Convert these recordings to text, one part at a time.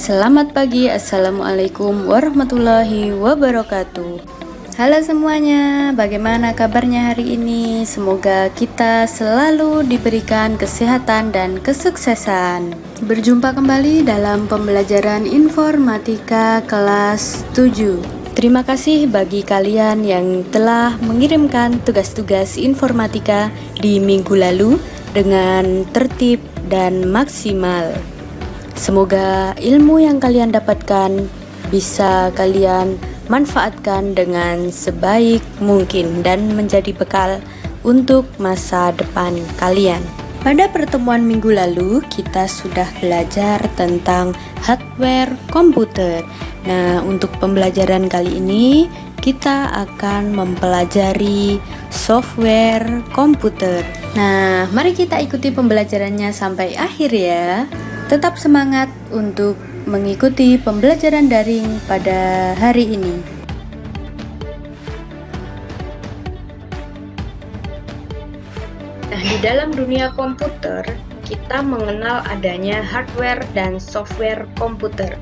Selamat pagi, Assalamualaikum warahmatullahi wabarakatuh. Halo semuanya, bagaimana kabarnya hari ini? Semoga kita selalu diberikan kesehatan dan kesuksesan. Berjumpa kembali dalam pembelajaran informatika kelas 7. Terima kasih bagi kalian yang telah mengirimkan tugas-tugas informatika di minggu lalu dengan tertib dan maksimal. Semoga ilmu yang kalian dapatkan bisa kalian manfaatkan dengan sebaik mungkin dan menjadi bekal untuk masa depan kalian. Pada pertemuan minggu lalu kita sudah belajar tentang hardware komputer. Nah, untuk pembelajaran kali ini kita akan mempelajari software komputer. Nah, mari kita ikuti pembelajarannya sampai akhir ya. Tetap semangat untuk mengikuti pembelajaran daring pada hari ini. Nah, di dalam dunia komputer, kita mengenal adanya hardware dan software komputer.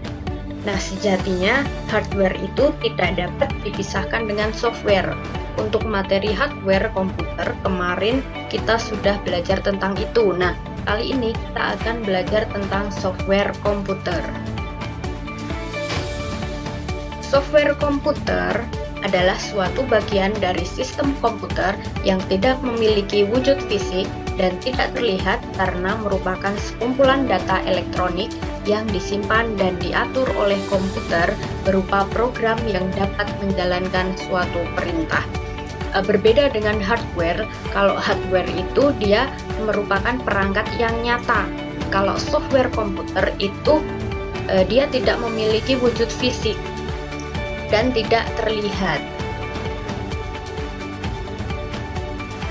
Nah, sejatinya hardware itu tidak dapat dipisahkan dengan software. Untuk materi hardware komputer, kemarin kita sudah belajar tentang itu. Nah, kali ini kita akan belajar tentang software komputer. Software komputer adalah suatu bagian dari sistem komputer yang tidak memiliki wujud fisik dan tidak terlihat karena merupakan sekumpulan data elektronik yang disimpan dan diatur oleh komputer berupa program yang dapat menjalankan suatu perintah. Berbeda dengan hardware, kalau hardware itu dia merupakan perangkat yang nyata. Kalau software komputer itu dia tidak memiliki wujud fisik dan tidak terlihat.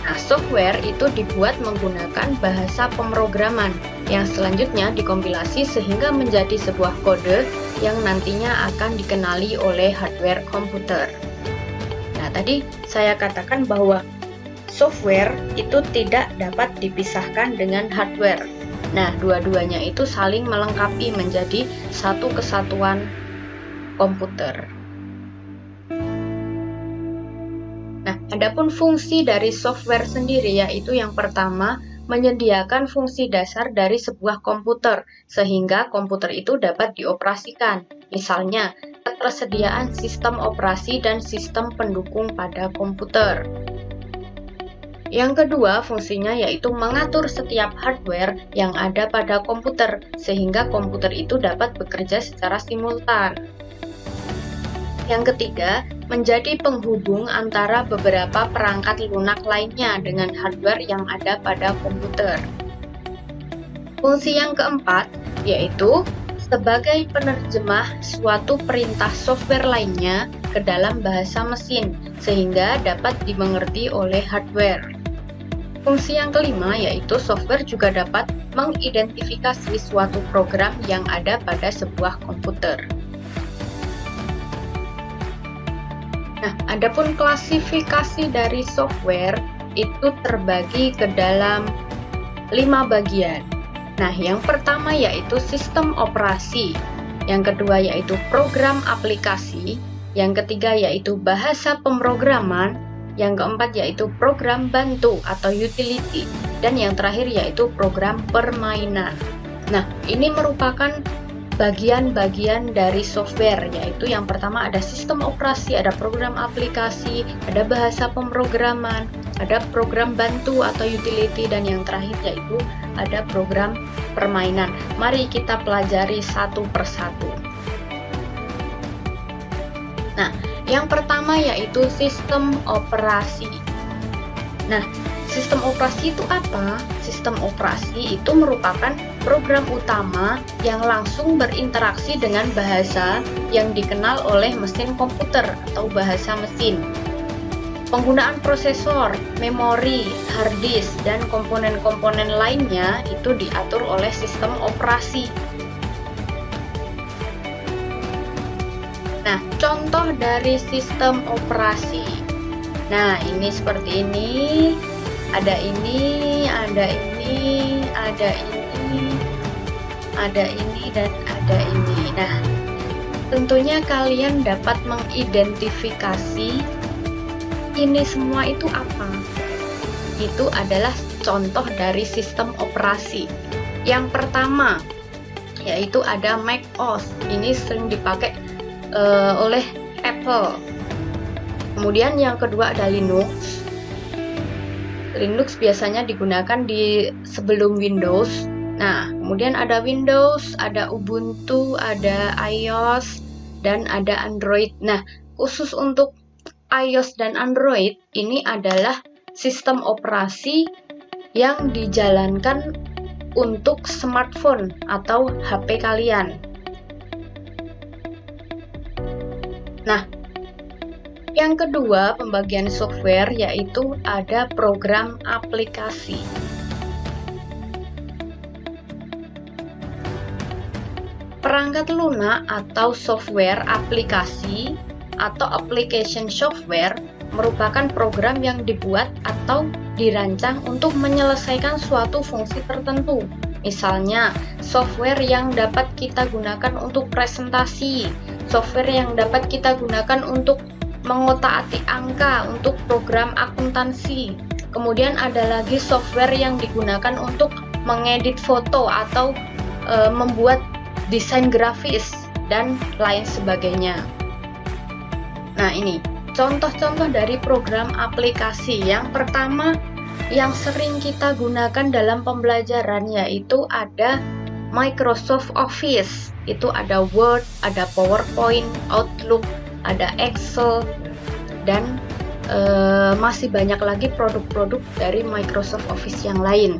Nah, software itu dibuat menggunakan bahasa pemrograman yang selanjutnya dikompilasi sehingga menjadi sebuah kode yang nantinya akan dikenali oleh hardware komputer. Nah, tadi saya katakan bahwa software itu tidak dapat dipisahkan dengan hardware. Nah, dua-duanya itu saling melengkapi menjadi satu kesatuan komputer. Nah, adapun fungsi dari software sendiri yaitu yang pertama, menyediakan fungsi dasar dari sebuah komputer sehingga komputer itu dapat dioperasikan. Misalnya, ketersediaan sistem operasi dan sistem pendukung pada komputer. Yang kedua, fungsinya yaitu mengatur setiap hardware yang ada pada komputer sehingga komputer itu dapat bekerja secara simultan. Yang ketiga, menjadi penghubung antara beberapa perangkat lunak lainnya dengan hardware yang ada pada komputer. Fungsi yang keempat yaitu sebagai penerjemah suatu perintah software lainnya ke dalam bahasa mesin sehingga dapat dimengerti oleh hardware. Fungsi yang kelima yaitu software juga dapat mengidentifikasi suatu program yang ada pada sebuah komputer. Nah, adapun klasifikasi dari software itu terbagi ke dalam 5 bagian. Nah, yang pertama yaitu sistem operasi, yang kedua yaitu program aplikasi, yang ketiga yaitu bahasa pemrograman, yang keempat yaitu program bantu atau utility, dan yang terakhir yaitu program permainan. Nah, ini merupakan bagian-bagian dari software, yaitu yang pertama ada sistem operasi, ada program aplikasi, ada bahasa pemrograman, ada program bantu atau utility, dan yang terakhir yaitu ada program permainan. Mari kita pelajari satu persatu. Nah, yang pertama yaitu sistem operasi. Nah, sistem operasi itu apa? Sistem operasi itu merupakan program utama yang langsung berinteraksi dengan bahasa yang dikenal oleh mesin komputer atau bahasa mesin. Penggunaan prosesor, memori, hard disk, dan komponen-komponen lainnya itu diatur oleh sistem operasi. Nah, contoh dari sistem operasi. Nah, ini seperti ini. Ada ini, ada ini, ada ini, ada ini, dan ada ada ini. Nah, tentunya kalian dapat mengidentifikasi ini semua itu apa. Itu adalah contoh dari sistem operasi. Yang pertama yaitu ada macOS. Ini sering dipakai oleh Apple. Kemudian yang kedua ada Linux. Linux biasanya digunakan di sebelum Windows. Nah, kemudian ada Windows, ada Ubuntu, ada iOS, dan ada Android. Nah, khusus untuk iOS dan Android, ini adalah sistem operasi yang dijalankan untuk smartphone atau HP kalian. Nah, yang kedua pembagian software yaitu ada program aplikasi. Perangkat lunak atau software aplikasi atau application software merupakan program yang dibuat atau dirancang untuk menyelesaikan suatu fungsi tertentu. Misalnya, software yang dapat kita gunakan untuk presentasi, software yang dapat kita gunakan untuk mengotak-atik angka, untuk program akuntansi. Kemudian ada lagi software yang digunakan untuk mengedit foto atau membuat desain grafis dan lain sebagainya. Nah, ini contoh-contoh dari program aplikasi. Yang pertama yang sering kita gunakan dalam pembelajaran yaitu ada Microsoft Office. Itu ada Word, ada PowerPoint, Outlook, ada Excel, dan masih banyak lagi produk-produk dari Microsoft Office yang lain.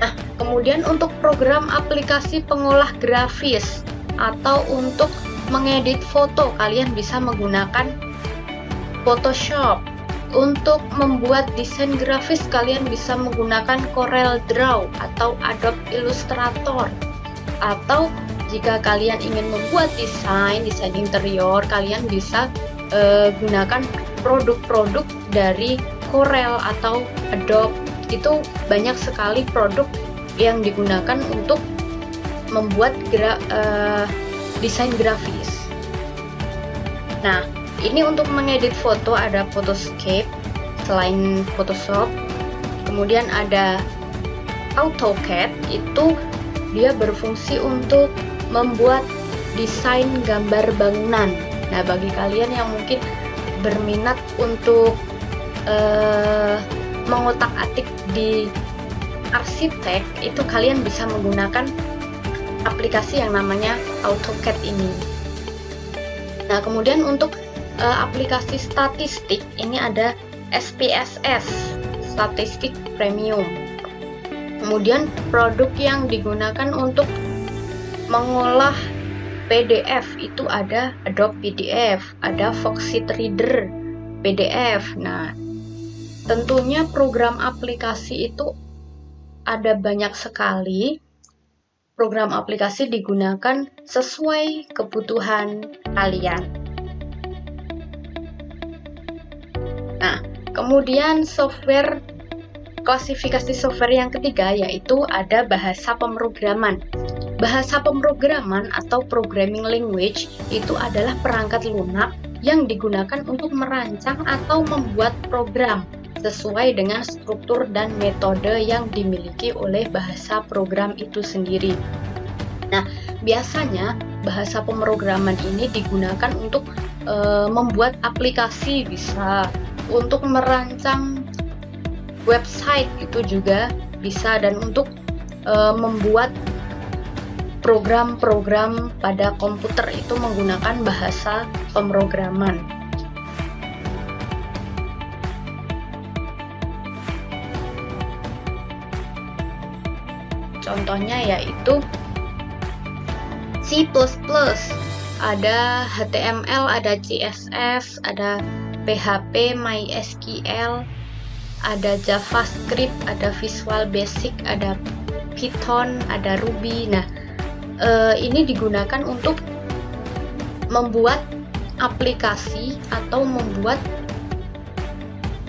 Nah, kemudian untuk program aplikasi pengolah grafis atau untuk mengedit foto, kalian bisa menggunakan Photoshop. Untuk membuat desain grafis, kalian bisa menggunakan Corel Draw atau Adobe Illustrator. Atau jika kalian ingin membuat desain interior, kalian bisa gunakan produk-produk dari Corel atau Adobe. Itu banyak sekali produk yang digunakan untuk membuat desain grafis. Nah, ini untuk mengedit foto ada Photoscape selain Photoshop. Kemudian ada AutoCAD, itu dia berfungsi untuk membuat desain gambar bangunan. Nah, bagi kalian yang mungkin berminat untuk mengotak-atik di arsitek, itu kalian bisa menggunakan aplikasi yang namanya AutoCAD ini. Nah, kemudian untuk aplikasi statistik ini ada SPSS, Statistik Premium. Kemudian produk yang digunakan untuk mengolah PDF itu ada Adobe PDF, ada Foxit Reader PDF. Nah, tentunya program aplikasi itu ada banyak sekali. Program aplikasi digunakan sesuai kebutuhan kalian. Nah, kemudian klasifikasi software yang ketiga yaitu ada bahasa pemrograman. Bahasa pemrograman atau programming language itu adalah perangkat lunak yang digunakan untuk merancang atau membuat program sesuai dengan struktur dan metode yang dimiliki oleh bahasa program itu sendiri. Nah, biasanya bahasa pemrograman ini digunakan untuk membuat aplikasi, bisa untuk merancang website itu juga bisa, dan untuk membuat program-program pada komputer itu menggunakan bahasa pemrograman. Contohnya yaitu C++, ada HTML, ada CSS, ada PHP, MySQL, ada JavaScript, ada Visual Basic, ada Python, ada Ruby. Nah, ini digunakan untuk membuat aplikasi atau membuat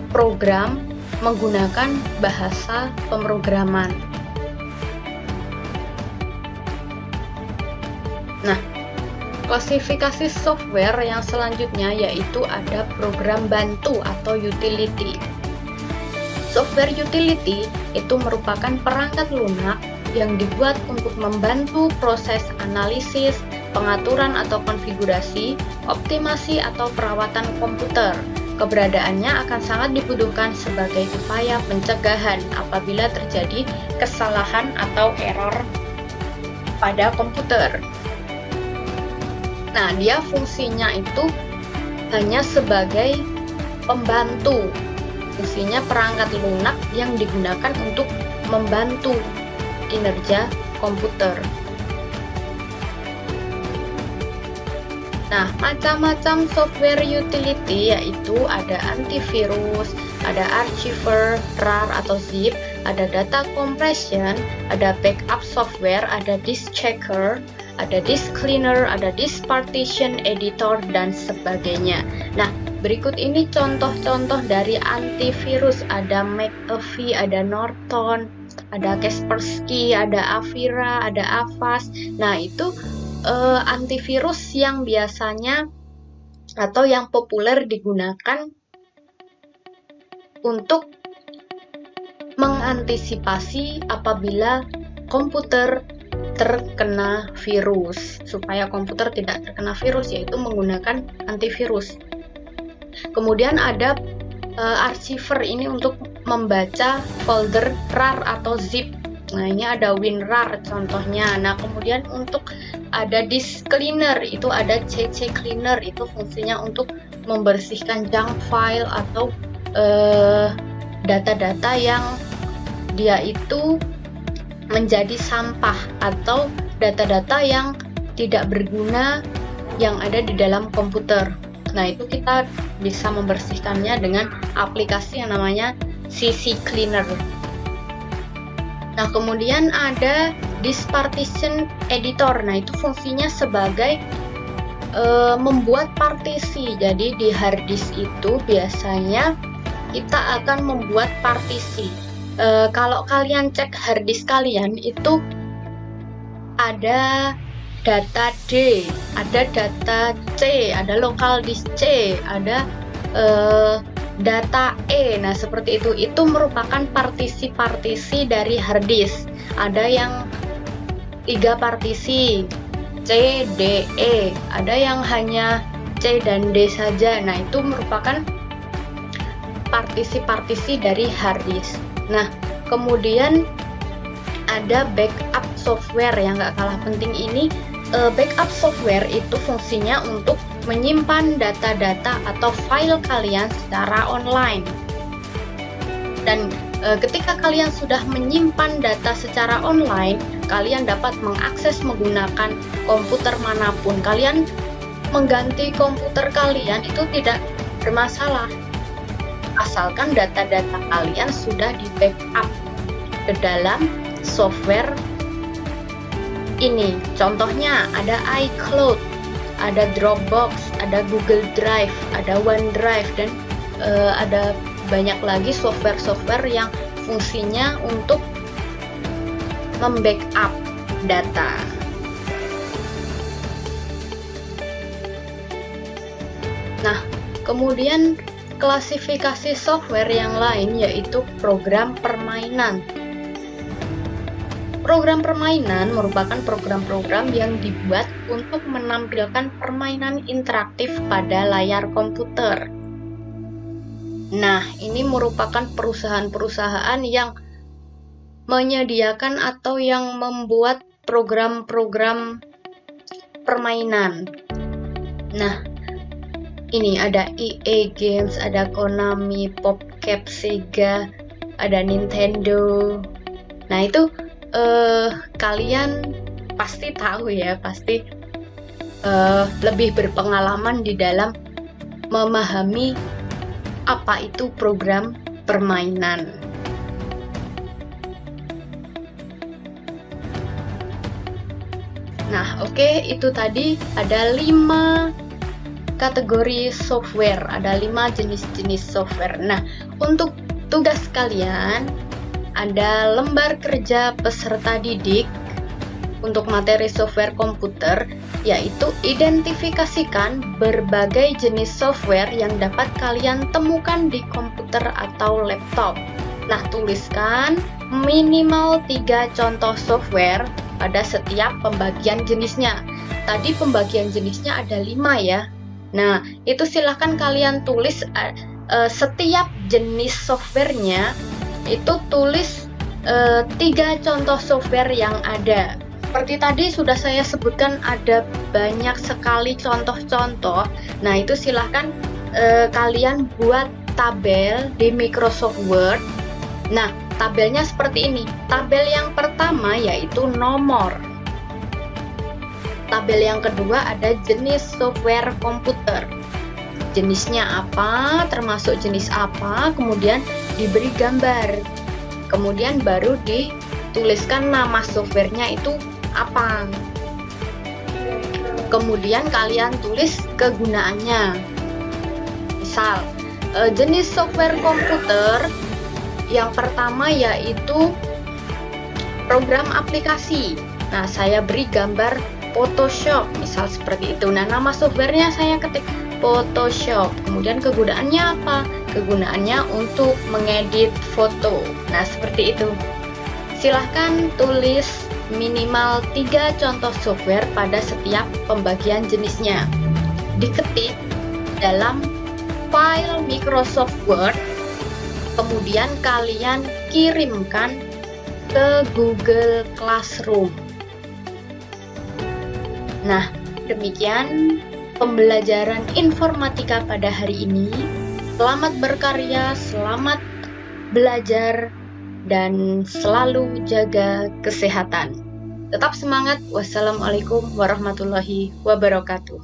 program menggunakan bahasa pemrograman. klasifikasi software yang selanjutnya yaitu ada program bantu atau utility. Software utility itu merupakan perangkat lunak yang dibuat untuk membantu proses analisis, pengaturan atau konfigurasi, optimasi atau perawatan komputer. Keberadaannya akan sangat dibutuhkan sebagai upaya pencegahan apabila terjadi kesalahan atau error pada komputer. Nah, dia fungsinya itu hanya sebagai pembantu. Fungsinya perangkat lunak yang digunakan untuk membantu kinerja komputer. Nah, macam-macam software utility yaitu ada antivirus, ada archiver, RAR atau zip, ada data compression, ada backup software, ada disk checker, ada disk cleaner, ada disk partition editor, dan sebagainya. Nah, berikut ini contoh-contoh dari antivirus. Ada McAfee, ada Norton, ada Kaspersky, ada Avira, ada Avast. Nah, itu antivirus yang biasanya atau yang populer digunakan untuk mengantisipasi apabila komputer terkena virus. Supaya komputer tidak terkena virus, yaitu menggunakan antivirus. Kemudian ada archiver, ini untuk membaca folder RAR atau zip. Nah, ini ada WinRAR contohnya. Nah, kemudian untuk ada disk cleaner, itu ada CC cleaner, itu fungsinya untuk membersihkan junk file atau data-data yang dia itu menjadi sampah atau data-data yang tidak berguna yang ada di dalam komputer. Nah, itu kita bisa membersihkannya dengan aplikasi yang namanya CC Cleaner. Nah, kemudian ada disk partition editor. Nah, itu fungsinya sebagai membuat partisi. Jadi di hard disk itu biasanya kita akan membuat partisi. Kalau kalian cek hard disk kalian itu ada data D, ada data C, ada local disk C, ada data E. Nah, seperti itu. Itu merupakan partisi-partisi dari hard disk. Ada yang 3 partisi, C, D, E. Ada yang hanya C dan D saja. Nah, itu merupakan partisi-partisi dari hard disk. Nah, kemudian ada backup software yang gak kalah penting ini. Backup software itu fungsinya untuk menyimpan data-data atau file kalian secara online. Dan ketika kalian sudah menyimpan data secara online, kalian dapat mengakses menggunakan komputer manapun. Kalian mengganti komputer kalian itu tidak bermasalah, asalkan data-data kalian sudah di backup ke dalam software ini. Contohnya ada iCloud, ada Dropbox, ada Google Drive, ada OneDrive, dan ada banyak lagi software-software yang fungsinya untuk membackup data. Nah, kemudian klasifikasi software yang lain yaitu program permainan. Program permainan merupakan program-program yang dibuat untuk menampilkan permainan interaktif pada layar komputer. Nah, ini merupakan perusahaan-perusahaan yang menyediakan atau yang membuat program-program permainan. Nah, ini ada EA Games, ada Konami, PopCap, Sega, ada Nintendo. Nah, itu kalian pasti tahu ya, pasti lebih berpengalaman di dalam memahami apa itu program permainan. Nah, oke, itu tadi ada 5 kategori software, ada 5 jenis-jenis software. Nah, untuk tugas kalian ada lembar kerja peserta didik, untuk materi software komputer, yaitu identifikasikan berbagai jenis software yang dapat kalian temukan di komputer atau laptop. Nah, tuliskan minimal 3 contoh software pada setiap pembagian jenisnya. Tadi pembagian jenisnya ada 5 ya. Nah, itu silahkan kalian tulis setiap jenis softwarenya, itu tulis 3 contoh software yang ada. Seperti tadi sudah saya sebutkan ada banyak sekali contoh-contoh. Nah, itu silahkan kalian buat tabel di Microsoft Word. Nah, tabelnya seperti ini. Tabel yang pertama yaitu nomor. Tabel yang kedua ada jenis software komputer. Jenisnya apa, termasuk jenis apa, kemudian diberi gambar. Kemudian baru dituliskan nama softwarenya itu apa. Kemudian kalian tulis kegunaannya. Misal, jenis software komputer yang pertama yaitu program aplikasi. Nah, saya beri gambar Photoshop, misal seperti itu. Nah, nama softwarenya saya ketik Photoshop. Kemudian kegunaannya apa? Kegunaannya untuk mengedit foto. Nah, seperti itu. Silahkan tulis minimal 3 contoh software pada setiap pembagian jenisnya. Diketik dalam file Microsoft Word, kemudian kalian kirimkan ke Google Classroom. Nah, demikian pembelajaran informatika pada hari ini. Selamat berkarya, selamat belajar, dan selalu jaga kesehatan. Tetap semangat. Wassalamualaikum warahmatullahi wabarakatuh.